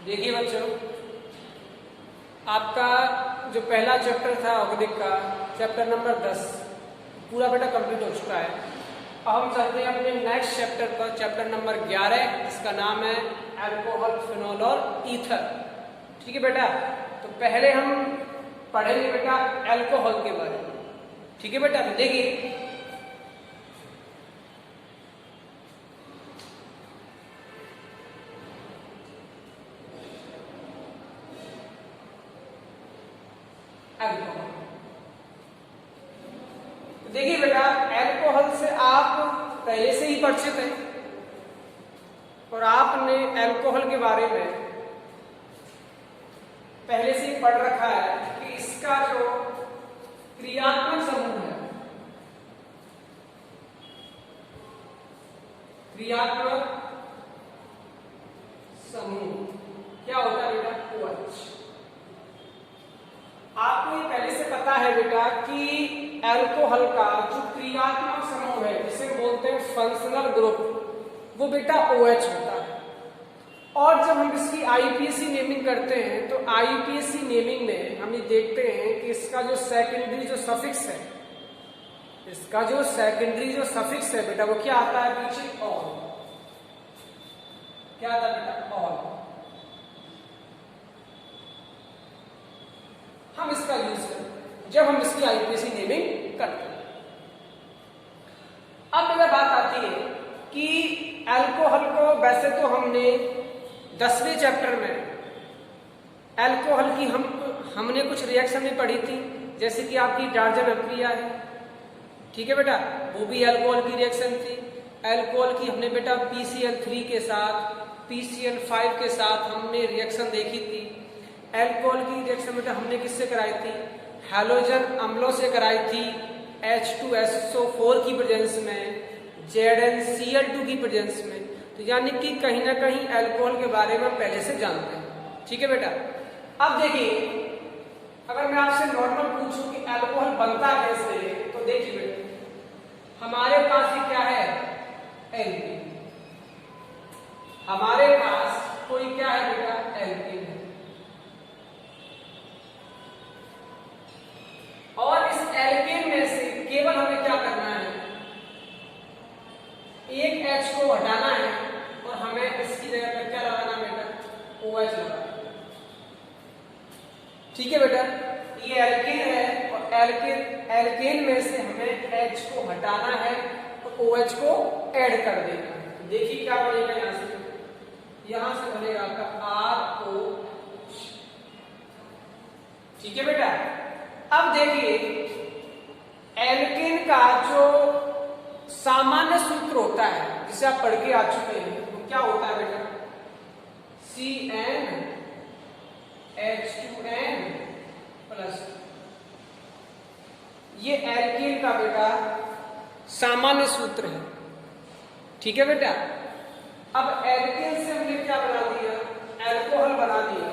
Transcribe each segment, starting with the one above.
देखिए बच्चों, आपका जो पहला चैप्टर था औगदिक का चैप्टर नंबर 10 पूरा बेटा कंप्लीट हो चुका है। अब हम चलते हैं अपने नेक्स्ट चैप्टर पर, चैप्टर नंबर 11 जिसका नाम है अल्कोहल, फिनोल और ईथर। ठीक है बेटा, तो पहले हम पढ़ेंगे बेटा अल्कोहल के बारे में। ठीक है बेटा, तो देखिए अल्कोहल। तो देखिए बेटा, अल्कोहल से आप पहले से ही परिचित हैं और आपने अल्कोहल के बारे में पहले से ही पढ़ रखा है कि इसका जो क्रियात्मक समूह है, क्रियात्मक समूह क्या होता है बेटा? OH। आपको ये पहले से पता है बेटा कि अल्कोहल का जो क्रियात्मक समूह है जिसे बोलते हैं फंक्शनल ग्रुप, वो बेटा OH होता है। और जब हम इसकी आईपीएसी नेमिंग करते हैं तो आईपीएसी नेमिंग में हम ये देखते हैं कि इसका जो सेकेंडरी जो सफिक्स है, इसका जो सेकेंडरी जो सफिक्स है बेटा, वो क्या आता है पीछे? ऑल। क्या आता है बेटा? ऑल। हम इसका यूज करते हैं जब हम इसकी आईपीएसी नेमिंग करते हैं। अब मेरा बात आती है कि अल्कोहल को वैसे तो हमने 10वें चैप्टर में अल्कोहल की हमने कुछ रिएक्शन भी पढ़ी थी, जैसे कि आपकी डार्जन अभिक्रिया है। ठीक है बेटा, वो भी अल्कोहल की रिएक्शन थी। अल्कोहल की हमने बेटा PCl3 के साथ PCl5 के साथ हमने रिएक्शन देखी थी। अल्कोहल की रिएक्शन बेटा हमने किससे कराई थी? हैलोजन अम्लों से कराई थी, H2SO4 की प्रेजेंस में, ZnCl2 की प्रेजेंस में। तो यानी कि कहीं ना कहीं अल्कोहल के बारे में हम पहले से जानते हैं। ठीक है बेटा, अब देखिए, अगर मैं आपसे नॉर्मल पूछूं कि अल्कोहल बनता कैसे, तो देखिए बेटा, हमारे पास ये क्या है? एल्कीन। हमारे पास कोई क्या है बेटा? एल्कीन है। और इस एल्केन में से केवल हमें क्या करना है? एक H को हटाना है और हमें इसकी जगह पर क्या लगाना बेटा? OH लगाना। ठीक है बेटा, ये एल्केन है और एल्केन में से हमें H को हटाना है और OH को ऐड कर देना है। देखिए क्या बनेगा, यहां से बनेगा आपका ROH। ठीक है बेटा, अब देखिए एल्केन का जो सामान्य सूत्र होता है जिसे आप पढ़ के आ चुके हैं, वो क्या होता है बेटा? CnH2n plus. ये एल्केन का बेटा सामान्य सूत्र है। ठीक है बेटा, अब एल्केन से हमने क्या बना दिया? अल्कोहल बना दिया।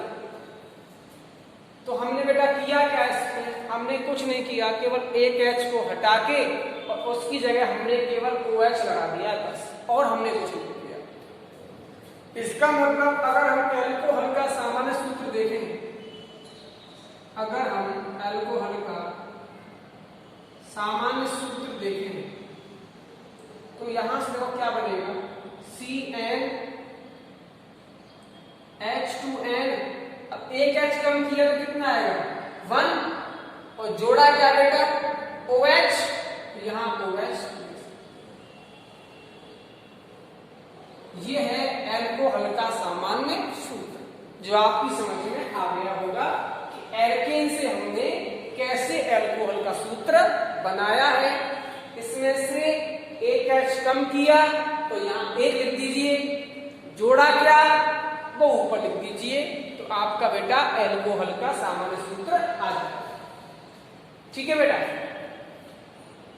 तो हमने बेटा किया क्या इसमें? हमने कुछ नहीं किया, केवल एक H को हटा के और उसकी जगह हमने केवल OH लगा दिया बस, और हमने कुछ नहीं किया। इसका मतलब अगर हम अल्कोहल का सामान्य सूत्र देखें, अगर हम अल्कोहल का सामान्य सूत्र देखें तो यहां से देखो क्या बनेगा? CnH2n। अब एक H कम किया तो कितना आएगा? 1, और जोड़ा क्या बेटा? OH। यहां OH। ये है अल्कोहल का सामान्य सूत्र, जो आपकी समझ में आ गया होगा कि एल्केन से हमने कैसे अल्कोहल का सूत्र बनाया है। इसमें से एक H कम किया तो यहां एक लिख दीजिए, जोड़ा क्या वो ऊपर लिख दीजिए, तो आपका बेटा अल्कोहल का सामान्य सूत्र आ जाएगा। ठीक है बेटा,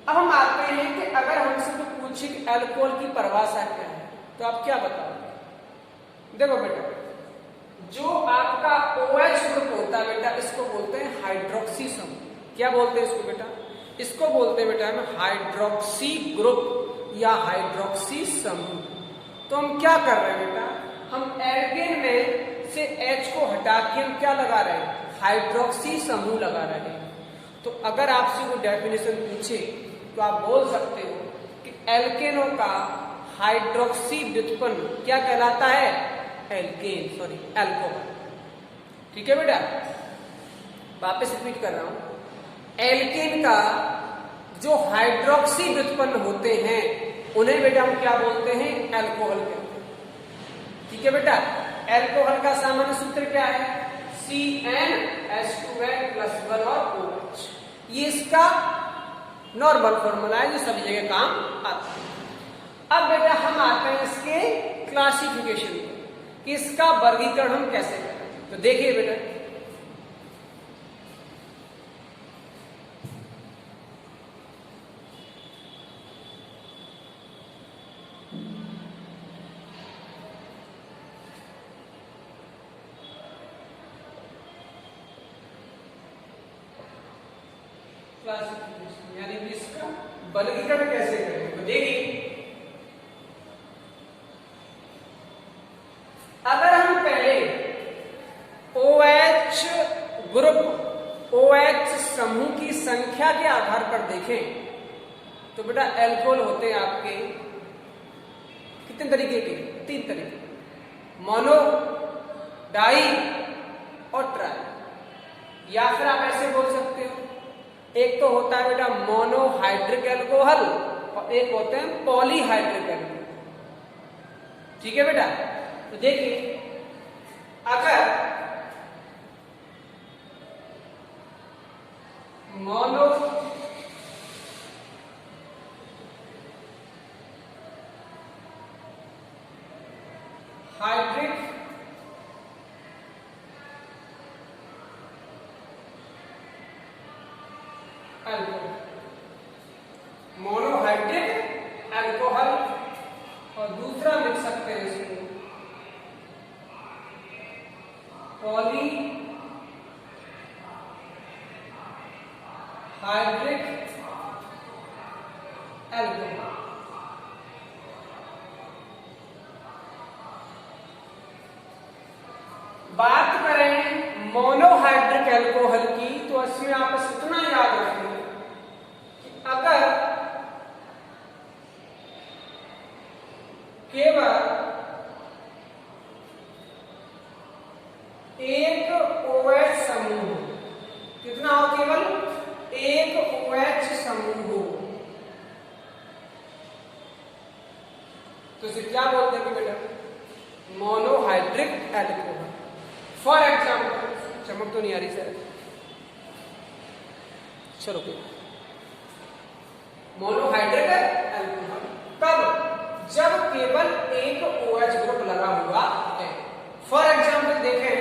अब हम आते हैं कि अगर हमसे तो पूछे कि अल्कोहल की परिभाषा क्या है, तो आप क्या बताओगे? देखो बेटा, जो आपका OH ग्रुप होता है बेटा, इसको बोलते हैं हाइड्रोक्सी समूह। क्या बोलते हैं इसको बेटा? इसको बोलते हैं बेटा हम हाइड्रोक्सी ग्रुप या हाइड्रोक्सी समूह। तो हम क्या कर रहे हैं बेटा? हम एल्केन में से H को हटा के हम क्या लगा रहे हैं, हाइड्रोक्सी समूह लगा रहे हैं। तो अगर आपसे वो डेफिनेशन पूछे तो आप बोल सकते हो कि एल्केनों का हाइड्रोक्सी व्युत्पन्न क्या कहलाता है, एल्केन, सॉरी एल्कोहल। ठीक है बेटा, वापस रिपीट कर रहा हूं, एल्केन का जो हाइड्रोक्सी व्युत्पन्न होते हैं उन्हें बेटा हम क्या बोलते हैं, एल्कोहल कहते हैं। ठीक है बेटा, एल्कोहल का सामान्य सूत्र क्या है, CnH2n + 1 और OH। ये इसका नॉर्मल फॉर्मूला है जो सभी जगह काम आता है। अब बेटा हम आते हैं इसके क्लासिफिकेशन पर कि इसका वर्गीकरण हम कैसे करें। तो देखिए बेटा, क्लासिफिकेशन यानी कि इसका वर्गीकरण कैसे करें। तो देखिए, अगर हम पहले OH ग्रुप, OH समूह की संख्या के आधार पर देखें तो बेटा एल्कोहल होते हैं आपके कितने तरीके के, 3 तरीके, मोनो, डाई और ट्राई। या फिर आप ऐसे बोल सकते हो, एक तो होता है बेटा मोनोहाइड्रिक एल्कोहल और एक होते हैं पॉलीहाइड्रिक एल्कोहल। ठीक है बेटा, तो देखिए अगर mono hydric alcohol, monohydric alcohol, और दूसरा लिख सकते हैं इसको पॉली हाइड्रिक एल्कोहल। बात करें मोनोहाइड्रिक एल्कोहल की तो इसमें आप इतना याद रखें कि अगर केवल एक OH समूह, कितना हो, केवल एक OH समूह हो, तो इसे क्या बोलते हैं बेटा, मोनोहाइड्रिक एल्कोहल। फॉर एग्जाम्पल, चमक तो नहीं आ रही सर, चलो मोनोहाइड्रिक एल्कोहल कब, जब केवल एक OH ग्रुप लगा हुआ है। फॉर एग्जाम्पल देखें,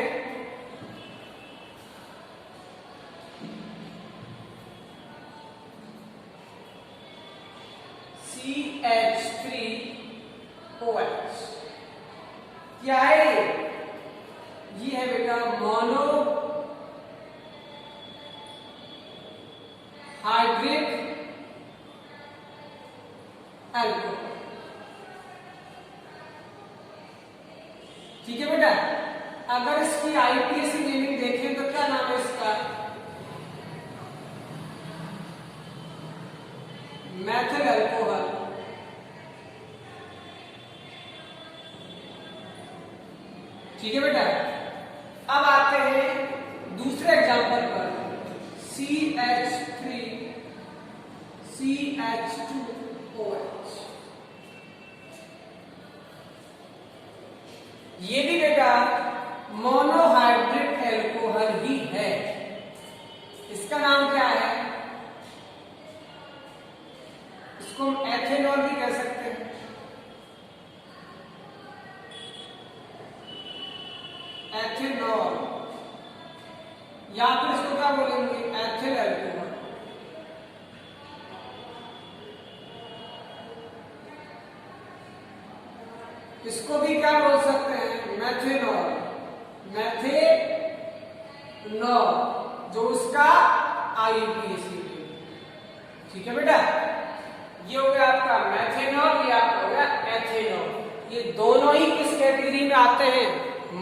CH3OH क्या है ये है बेटा मोनो हाइड्रिक एल्कोहल। ठीक है बेटा, अगर इसकी IPAC नेमिंग देखें तो क्या नाम है इसका, मेथिल अल्कोहल। ठीक है बेटा, अब आते हैं दूसरे एग्जांपल पर, CH3 CH2OH। ये भी बेटा मोनोहाइड्रिक एल्कोहल ही है। इसका नाम क्या है, इसको हम एथेनॉल भी कह सकते हैं, एथेनॉल, या फिर इसको क्या बोलेंगे, एथिल अल्कोहल। इसको भी क्या बोल सकते हैं, मेथेनॉल, मेथेनॉल, जो उसका IUPAC। ठीक है बेटा, ये हो गया आपका मेथेनॉल, ये आपका हो गया एथेनॉल। ये दोनों ही किस कैटेगरी में आते हैं,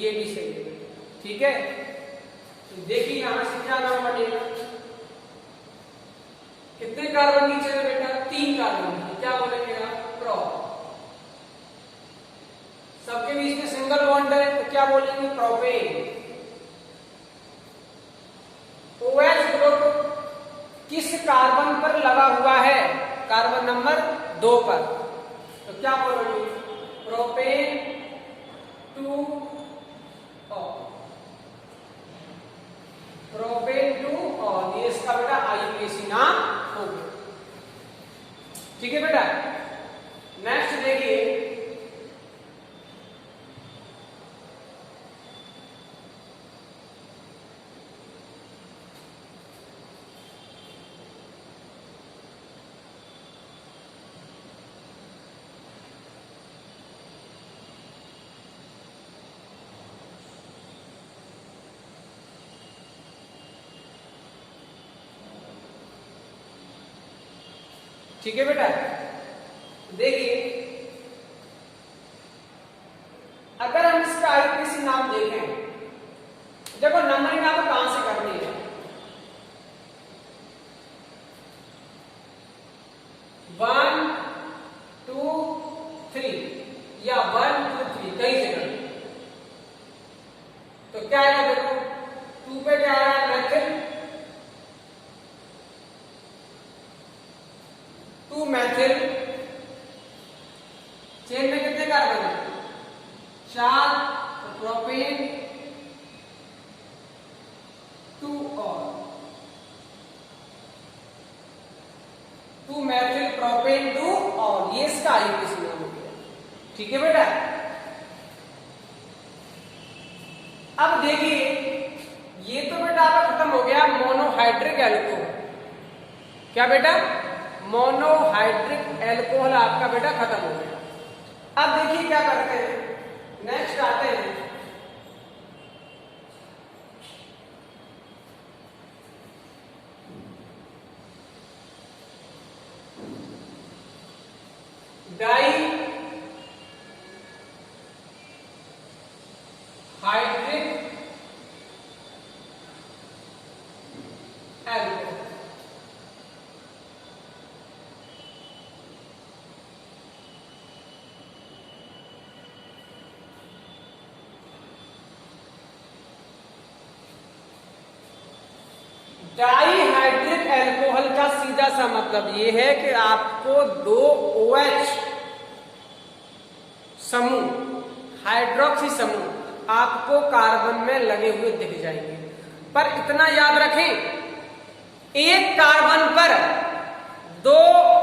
ये भी सही है। ठीक है, तो देखिए यहां से क्या नाम बनेगा, कितने कार्बन की चेन बेटा, 3 कार्बन की, क्या बोलेंगे आप, प्रोप। सबके बीच में सिंगल बॉन्ड है तो क्या बोलेंगे, प्रोपेन। OH ग्रुप किस कार्बन पर लगा हुआ है, कार्बन नंबर 2 पर, तो क्या बोलोगे, प्रोपेन 2 प्रोपेन 2 और ये इसका बेटा IUPAC नाम हो गया। ठीक है बेटा, नेक्स्ट देखिए, ठीक है बेटा, देखिए अगर हम इसका IUPAC नाम देखें, देखो नंबरिंग आपको कहां से करनी है, 1 2 3 या 1 2 3 कहीं से करनी, तो क्या आएगा, देखो 2 पे क्या आएगा, मैथिल, 2 मैथिल, चेन में कितने कार्बन है, 4, तो प्रोपेन 2 और 2 मैथिल प्रोपेन 2 और ये इसका IUPAC नाम हो गया। ठीक है बेटा, अब देखिए ये तो बेटा आपका खत्म हो गया मोनोहाइड्रिक एल्कोहल, क्या बेटा, मोनोहाइड्रिक एल्कोहल आपका बेटा खत्म हो गया। अब देखिए क्या करते हैं, नेक्स्ट आते हैं dihydric alcohol. Dihydric alcohol का सीधा सा मतलब ये है कि आपको 2 OH समूह, हाइड्रोक्सी समूह आपको कार्बन में लगे हुए दिख जाएंगे, पर इतना याद रखें, एक कार्बन पर 2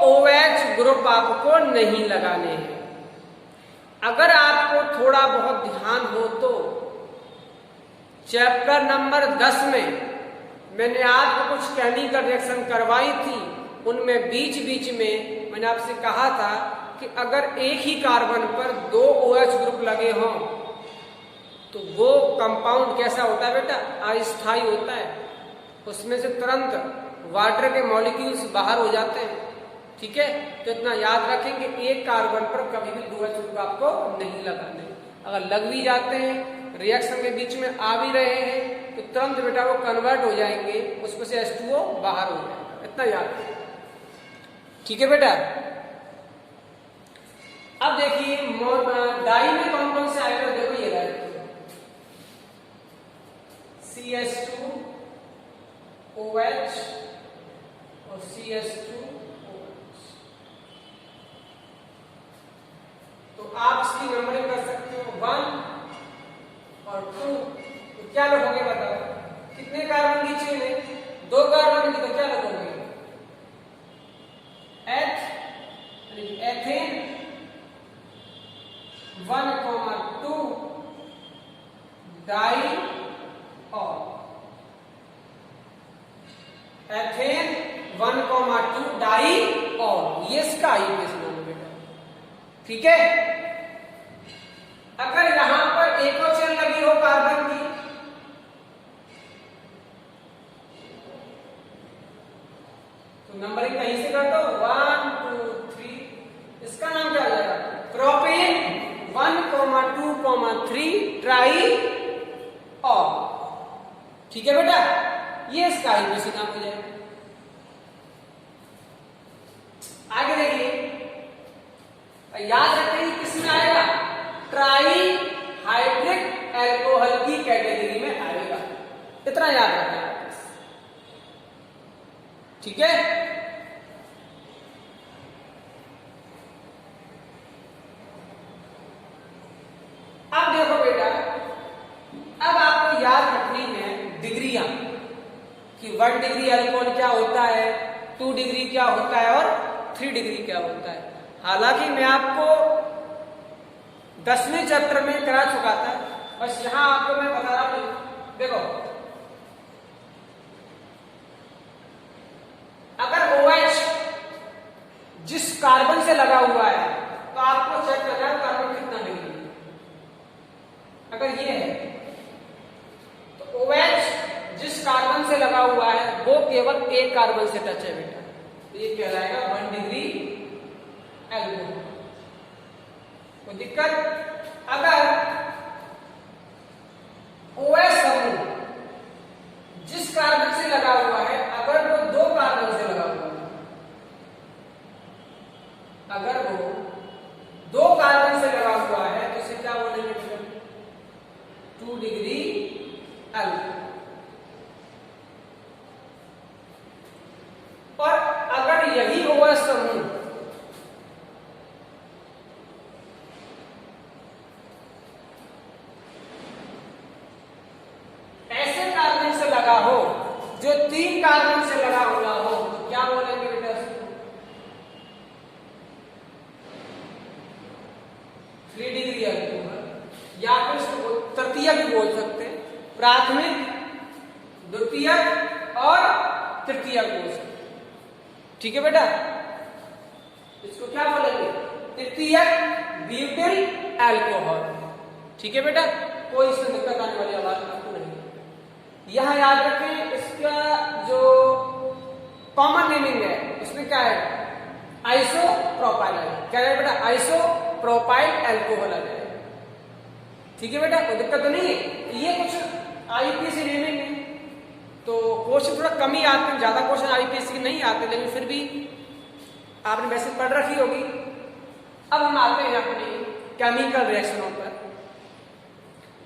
OH ग्रुप आपको नहीं लगाने हैं। अगर आपको थोड़ा बहुत ध्यान हो तो चैप्टर नंबर 10 में मैंने आपको कुछ केमिकल रिएक्शन करवाई थी, उनमें बीच बीच में मैंने आपसे कहा था कि अगर एक ही कार्बन पर 2 OH ग्रुप लगे हों तो वो कंपाउंड कैसा होता है बेटा, अस्थायी होता है, उसमें से तुरंत वाटर के मॉलिक्यूल्स बाहर हो जाते हैं। ठीक है, तो इतना याद रखें कि एक कार्बन पर कभी भी 2 OH ग्रुप आपको नहीं लगाने, अगर लग भी जाते हैं रिएक्शन के बीच में आ भी रहे हैं तो तुरंत बेटा वो कन्वर्ट हो जाएंगे, उसमें से H2O बाहर हो जाएगा, इतना याद रखें। ठीक है बेटा, अब देखिए डाई में कौन कौन से आएगा, देखो ये रहा CH2 OH और CH2 OH, तो आप इसकी नंबरिंग कर सकते हो 1 और 2, तो क्या लिखोगे बताओ, कितने कार्बन की चेन है, 2 कार्बन की, तो क्या लिखोगे, एथेन 1,2 डाई और एथेन 1,2 डाई और ये इसका IUPAC नाम है बेटा। ठीक है, अगर यहां पर एक और चेन लगी हो कार्बन की तो नंबरिंग कहीं से कर दो, 1 2 3, इसका नाम क्या हो जाएगा, प्रोपेन 1,2,3 ट्राई ठीक है बेटा, ये इसका आईपीसी नाम हो जाएगा। आगे देखिए, याद रखें किसमें आएगा, ट्राई हाइड्रिक एल्कोहल की कैटेगरी में आएगा, इतना याद रखना है, ठीक है। अब देखो बेटा, अब आपको याद रखनी है डिग्रियां कि 1 डिग्री अल्कोहल क्या होता है, 2 डिग्री क्या होता है और 3 डिग्री क्या होता है। हालांकि मैं आपको 10वें चैप्टर में करा चुका था, बस यहां आपको मैं बता रहा हूं। देखो, अगर OH जिस कार्बन से लगा हुआ है तो आपको चेक करना है कार्बन कितना डिग्री है। अगर ये है तो OH जिस कार्बन से लगा हुआ है वो केवल एक कार्बन से टच है बेटा, तो ये कहलाएगा 1 डिग्री एल्कोहल। कोई दिक्कत? अगर OH समूह जिस कार्बन से लगा हुआ है, अगर वो 2 कार्बन से लगा हुआ है, अगर वो 2 कार्बन से लगा हुआ है तो इसे क्या बोलेंगे बेटा, 2 डिग्री एल्कोहल। और अगर यही OH समूह ऐसे कार्बन से लगा हो जो 3 कार्बन से लगा हुआ हो, तो क्या बोलेंगे बेटा इसको, 3 डिग्री एल्कोहल। या फिर इसको तृतीय भी बोल सकते हैं, प्राथमिक, द्वितीयक और तृतीयक बोल सकते हैं, ठीक है बेटा। इसको क्या बोलेंगे, तृतीयक ब्यूटिल एल्कोहल, ठीक है बेटा। कोई इसमें दिक्कत आने वाली आवाज आपको नहीं। यहां याद रखें, इसका जो कॉमन नेमिंग है इसमें क्या है, आइसोप्रोपाइल है। क्या है बेटा, आइसोप्रोपाइल एल्कोहल है, ठीक है बेटा। कोई दिक्कत तो नहीं है। ये कुछ आईपीएससी नेमिंग है तो क्वेश्चन थोड़ा कम ही आते हैं, ज्यादा क्वेश्चन आईपीएससी के नहीं आते, लेकिन फिर भी आपने वैसे पढ़ रखी होगी। अब हम आते हैं अपने केमिकल रिएक्शनों पर।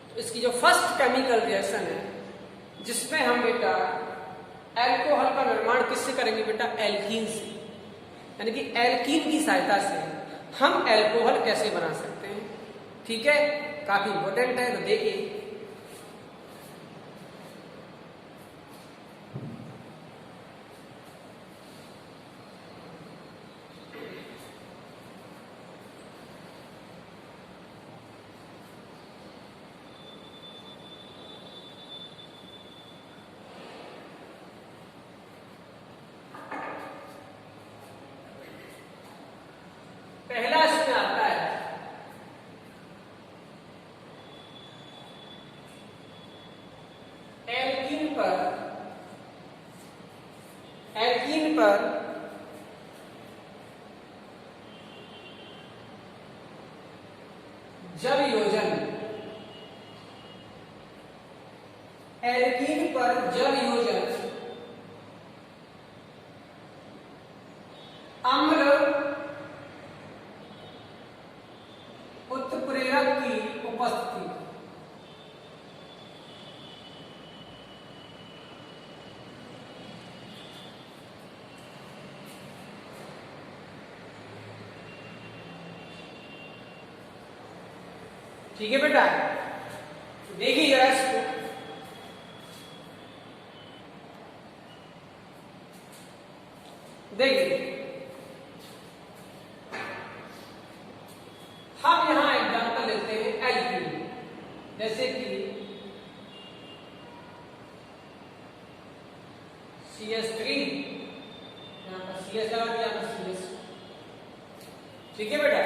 तो इसकी जो फर्स्ट केमिकल रिएक्शन है जिसमें हम बेटा एल्कोहल का निर्माण किससे करेंगे बेटा, एल्कीन से, यानी कि एल्कीन की सहायता से हम एल्कोहल कैसे बना सकते हैं, ठीक है। काफी इंपॉर्टेंट है, तो देखिए पहला इसमें आता है एल्कीन पर जल योजन, एल्कीन पर जल योजन अम्ल उत्प्रेरक की उपस्थिति, ठीक है बेटा। देखिए जरा इसको, देखिए हम यहां एग्जांपल लेते हैं एल्कीन, जैसे कि CH3, यहां पर CH लगा दिया, यहां पर CH, ठीक है बेटा।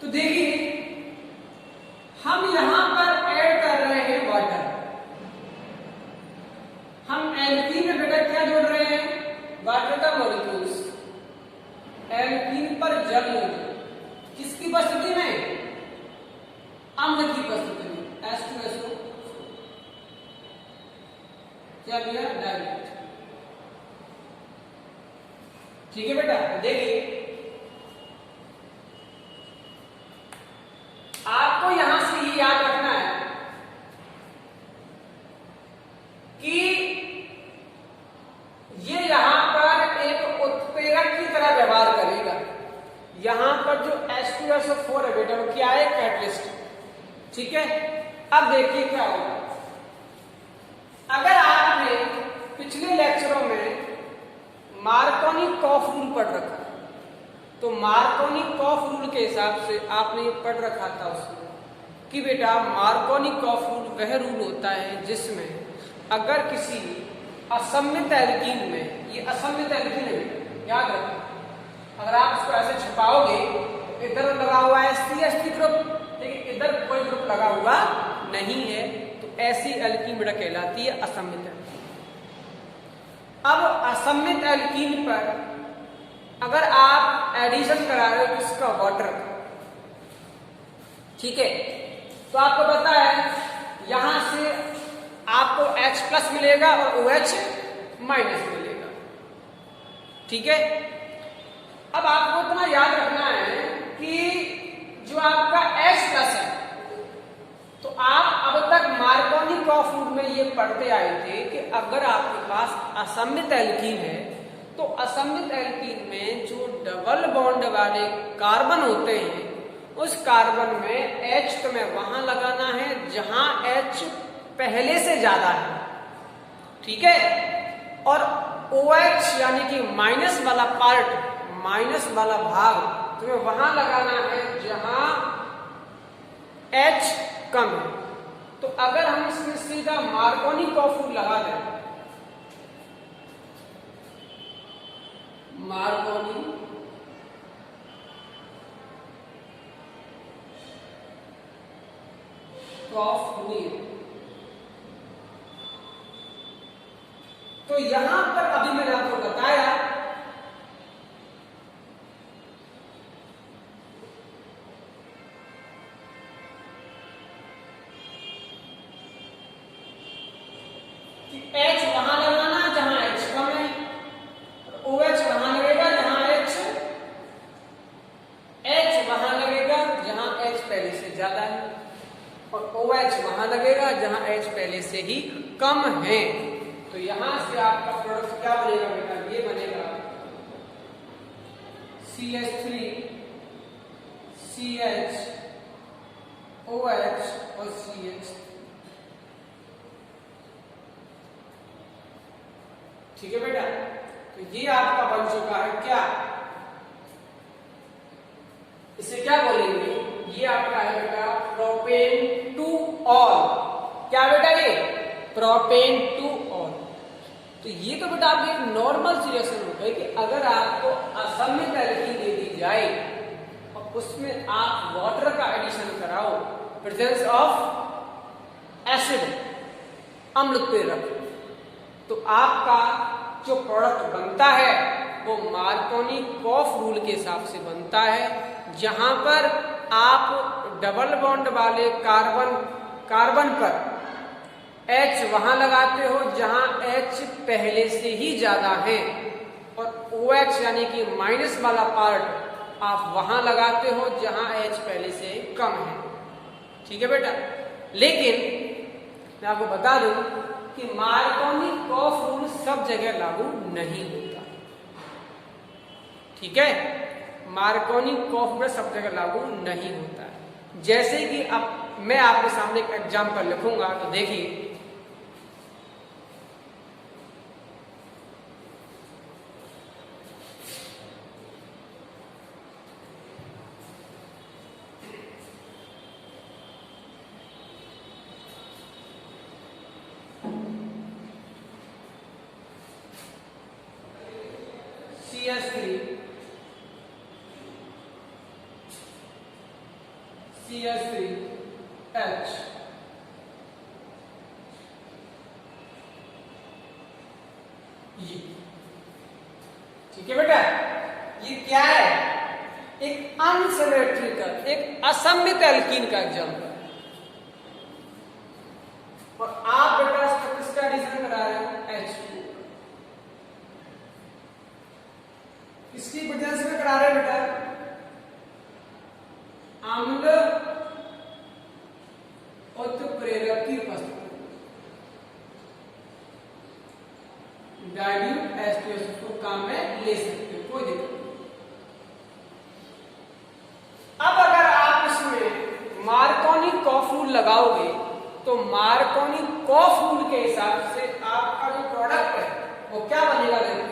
तो देखिए हम यहां पर ऐड कर रहे हैं वाटर, हम एल्कीन में बेटा क्या जोड़ रहे हैं, वाटर का मॉलिक्यूल्स। एल्कीन पर जल किसकी उपस्थिति में, अम्ल की उपस्थिति में, H2SO क्या दिया, डायरेक्ट। ठीक है बेटा, देखिए आपको यहां से ये याद रखना है कि ये यहां पर एक उत्प्रेरक की तरह व्यवहार करेगा। यहां पर जो H2SO4 है बेटा वो क्या है, कैटलिस्ट। ठीक है, अब देखिए क्या होगा। अगर आपने पिछले लेक्चरों में मार्कोनी-कॉफ रूल पढ़ रखा, तो मार्कोनी-कॉफ रूल के हिसाब से आपने ये पढ़ रखा था उसमें कि बेटा मार्कोनी-कॉफ रूल वह रूल होता है जिसमें अगर किसी असममित एल्कीन में, ये असममित एल्कीन है याद रखो, अगर आप इसको ऐसे छिपाओगे इधर लगा हुआ है CH3 ग्रुप, लेकिन इधर कोई ग्रुप लगा हुआ नहीं है, तो ऐसी एल्कीन बेटा कहलाती है असममित एल्कीन। अब असममित एल्कीन पर अगर आप एडिशन करा रहे हो किसका, वाटर, ठीक है, तो आपको पता है यहां से आपको H+ मिलेगा और OH- मिलेगा। ठीक है, अब आपको इतना याद रखना है कि जो आपका H+ है, तो आप अब तक मार्कोनी-कॉफ रूल में ये पढ़ते आए थे कि अगर आपके पास असममित एल्कीन है तो असममित एल्कीन में जो डबल बॉन्ड वाले कार्बन होते हैं उस कार्बन में H तुम्हें वहां लगाना है जहां H पहले से ज्यादा है। ठीक है, और OH यानी कि माइनस वाला पार्ट, माइनस वाला भाग तुम्हें वहां लगाना है जहां H कम है। तो अगर हम इसमें सीधा मार्कोनी-कॉफ रूल लगा दें, मार्कोनी कॉफ रूल, तो यहां पर अभी मैंने आपको बताया कि H वहां लगाना है जहां H कम है, OH वहां लगेगा जहां H वहां लगेगा जहां H पहले से ज्यादा है, और OH वहां लगेगा जहां H पहले से ही कम है। तो यहां से आपका प्रोडक्ट क्या बनेगा बेटा, ये बनेगा CH3 CH OH और CH। ठीक है बेटा, तो ये आपका बन चुका है क्या, इसे क्या बोलेंगे, ये आपका है बेटा प्रोपेन टू ऑल। क्या बेटा, ये प्रोपेन टू ऑल। तो ये तो बेटा आपकी एक नॉर्मल सिचुएशन हो गई कि अगर आपको असममित एल्कीन दे दी जाए और उसमें आप वाटर का एडिशन कराओ, प्रेजेंस ऑफ एसिड, अम्ल उत्प्रेरक, तो आपका जो प्रोडक्ट बनता है वो मार्कोनी-कॉफ रूल के हिसाब से बनता है, जहां पर आप डबल बॉन्ड वाले कार्बन पर H वहां लगाते हो जहां H पहले से ही ज्यादा है, और OH यानी कि माइनस वाला पार्ट आप वहां लगाते हो जहां H पहले से कम है। ठीक है बेटा, लेकिन मैं आपको बता दूं कि मार्कोनी-कॉफ रूल सब जगह लागू नहीं होता। ठीक है, मार्कोनी-कॉफ रूल सब जगह लागू नहीं होता। जैसे कि अब मैं आपके सामने एक एग्जांपल लिखूंगा, तो देखिए CH3H, ये ठीक है बेटा, ये क्या है, एक अनसिमेट्रिकल, एक असममित एल्कीन का एग्जांपल है। और आप बेटा किसका एडिशन करा रहे हो, उत्प्रेरक की उपस्थिति, डाइल्यूट H2SO को काम में ले सकते हो, कोई दिक्कत नहीं। अब अगर आप इसमें मार्कोनी कॉफूल लगाओगे तो मार्कोनी कॉफूल के हिसाब से आपका जो प्रोडक्ट है वो क्या बनेगा, देखो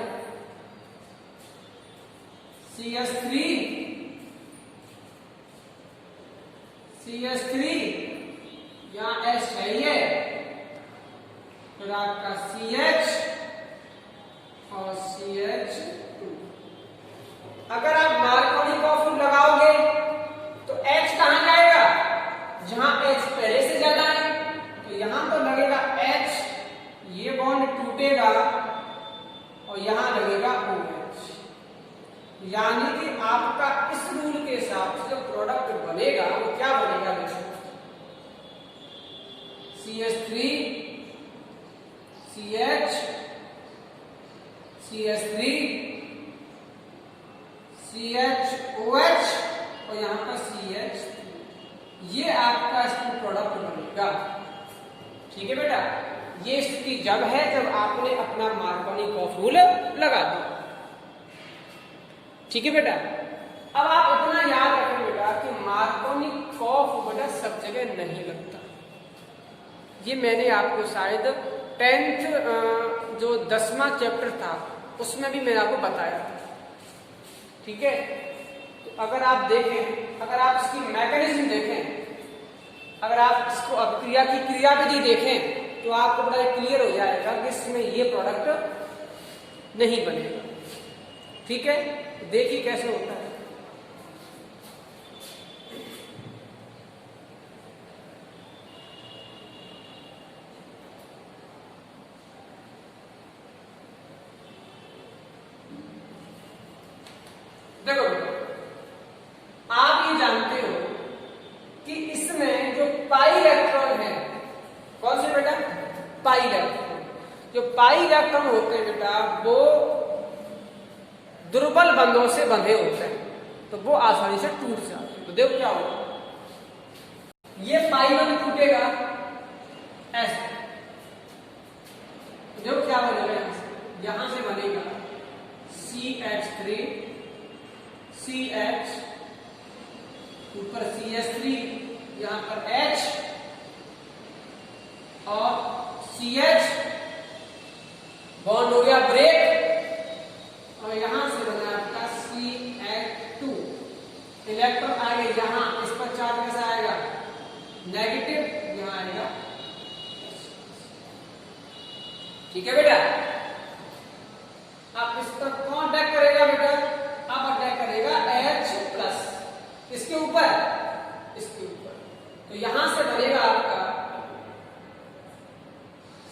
CH3 यहाँ H है ये, फिर आपका CH और CH2। अगर आप मार्कोनी कॉफूल लगाओगे तो H कहां जाएगा, जहां H पहले से ज्यादा है तो यहां तो लगेगा H, ये बॉन्ड टूटेगा और यहां लगेगा OH। यानी कि आपका इस रूल के हिसाब से जो प्रोडक्ट बनेगा वो क्या बनेगा, देखो CH3 CH CH3 CHOH और यहाँ पर CH, ये आपका इसमें प्रोडक्ट बनेगा। ठीक है बेटा, ये स्थिति जब है जब आपने अपना मार्कोनी कॉफूल लगा दिया। ठीक है बेटा, अब आप इतना याद रखें बेटा कि मार्कोनी कॉफ बेटा सब जगह नहीं लगता। ये मैंने आपको शायद 10th जो 10वां चैप्टर था उसमें भी मैंने आपको बताया था। ठीक है, तो अगर आप देखें, अगर आप इसकी मैकेनिज्म देखें, अगर आप इसको अभिक्रिया की क्रियाविधि देखें तो आपको बड़ा क्लियर हो जाएगा कि इसमें ये प्रोडक्ट नहीं बनेगा। ठीक है, देखिए कैसे होता है। देखो आप ये जानते हो कि इसमें जो पाई इलेक्ट्रॉन है, कौन से बेटा, पाई इलेक्ट्रॉन, जो पाई इलेक्ट्रॉन होते हैं बेटा वो दुर्बल बंधों से बंधे होते हैं, तो वो आसानी से टूट जाते हैं। तो देखो क्या होगा, ये पाई बंध टूटेगा ऐसे, देखो क्या बनेगा, यहां से बनेगा CH3 CH, ऊपर CH3, यहां पर H और CH, बॉन्ड हो गया ब्रेक और यहां से बना आपका CH2। इलेक्ट्रॉन आएगा यहां, इस पर चार्ज कैसा आएगा, नेगेटिव, यहां आएगा। ठीक है बेटा, आप इस पर कौन अटैक करेगा बेटा, अब अटैक करेगा H+, इसके ऊपर, इसके ऊपर, तो यहां से बनेगा आपका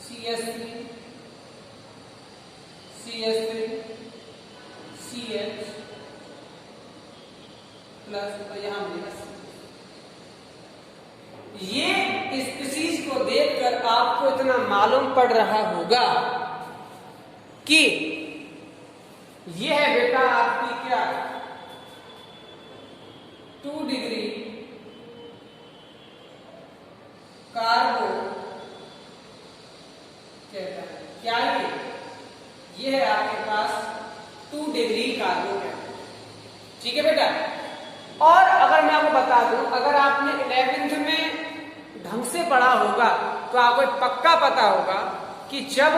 CH3 CH3 CH प्लस और यहां बनेगा C। ये स्पीशीज को देखकर आपको इतना मालूम पड़ रहा होगा कि ये है बेटा आपकी क्या 2 डिग्री कार्बो कहता है, क्या ये है आपके पास 2 डिग्री कार्बो कहता है। ठीक है बेटा, और अगर मैं आपको बता दूं, अगर आपने 11th में ढंग से पढ़ा होगा तो आपको पक्का पता होगा कि जब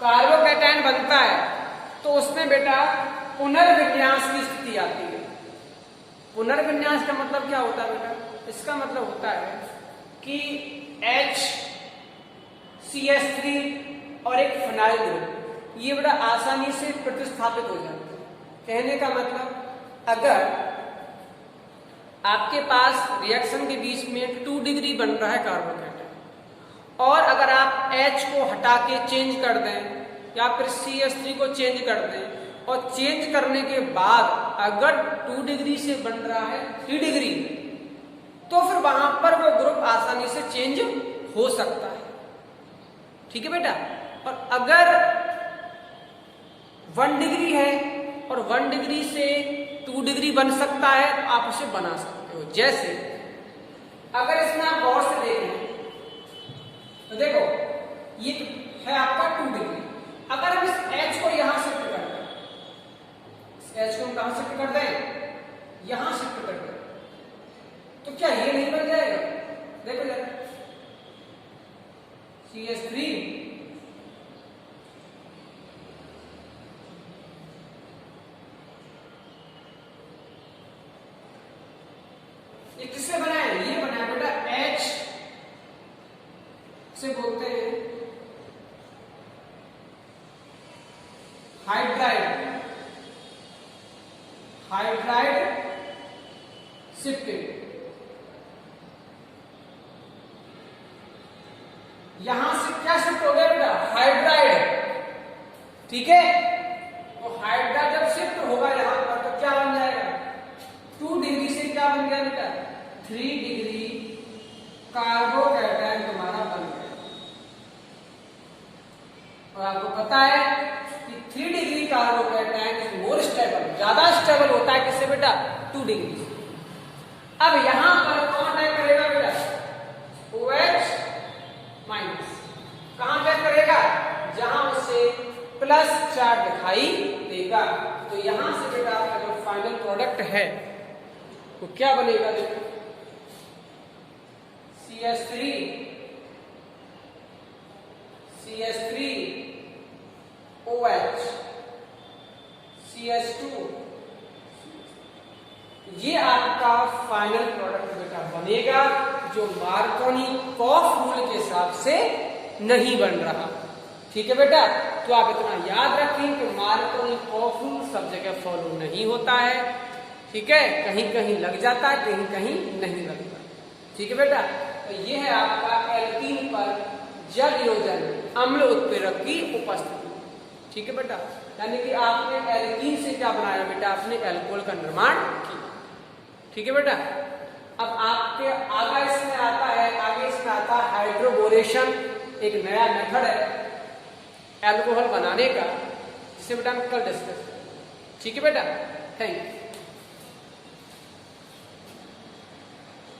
कार्बोकैटायन बनता है तो उसमें बेटा पुनर्विन्यास की स्थिति आती है। पुनर्विन्यास का मतलब क्या होता है बेटा, इसका मतलब होता है कि HCH3 और एक फिनाइल ग्रुप ये बेटा आसानी से प्रतिस्थापित हो जाते हैं। कहने का मतलब अगर आपके पास रिएक्शन के बीच में 2 डिग्री बन रहा है कार्बोकैटायन और अगर आप H को हटा के चेंज कर दें या फिर CH3 को चेंज कर दें और चेंज करने के बाद अगर 2 डिग्री से बन रहा है 3 डिग्री, तो फिर वहां पर वो ग्रुप आसानी से चेंज हो सकता है। ठीक है बेटा, और अगर 1 डिग्री है और 1 डिग्री से 2 डिग्री बन सकता है तो आप उसे बना सकते हो। जैसे अगर इसमें आप गौर से देखें तो देखो ये है आपका 2 डिग्री। अगर हम इस h को यहां शिफ्ट कर दें, इस h को हम कहां शिफ्ट कर दें, यहां शिफ्ट कर दें, तो क्या ये नहीं बन जाएगा? देखो जरा CH3 ये किससे बना है? ये बना है बेटा H से बोलते हैं हाइड्राइड, हाइड्राइड शिफ्टिंग। यहां से क्या शिफ्ट हो गया बेटा? हाइड्राइड। ठीक है, तो हाइड्राइड जब शिफ्ट होगा यहां पर तो क्या बन जाएगा? 2 डिग्री से क्या बन गया बेटा? 3 डिग्री कार्बोकैटायन तुम्हारा बन गया। और आपको पता है कि 3 degree carbocation is more stable, ज्यादा स्टेबल होता है किससे बेटा? 2 डिग्री से। अब यहां पर कौन अटैक करेगा बेटा? OH minus. कहां अटैक करेगा? जहां उसे प्लस चार्ज दिखाई देगा। तो यहां से बेटा आपका जो फाइनल प्रोडक्ट है वो क्या बनेगा? देखो CH3 OH CH2, ये आपका फाइनल प्रोडक्ट बेटा बनेगा जो मार्कोनी कॉफ रूल के हिसाब से नहीं बन रहा। ठीक है बेटा, तो आप इतना याद रखें कि मार्कोनी कॉफ रूल सब जगह फॉलो नहीं होता है। ठीक है, कहीं कहीं लग जाता है, कहीं कहीं नहीं लगता। ठीक है बेटा, तो ये है आपका एल्कीन पर जल योजन अम्ल उत्प्रेरक की उपस्थिति। ठीक है बेटा, यानी कि आपने एल्कीन से क्या बनाया बेटा? आपने अल्कोहल का निर्माण किया। ठीक है बेटा, अब आपके आगे इसमें आता है हाइड्रोबोरेशन, एक नया मेथड है अल्कोहल बनाने का, जिसे बेटा हम कल डिस्कस करेंगे। ठीक है बेटा, थैंक यू।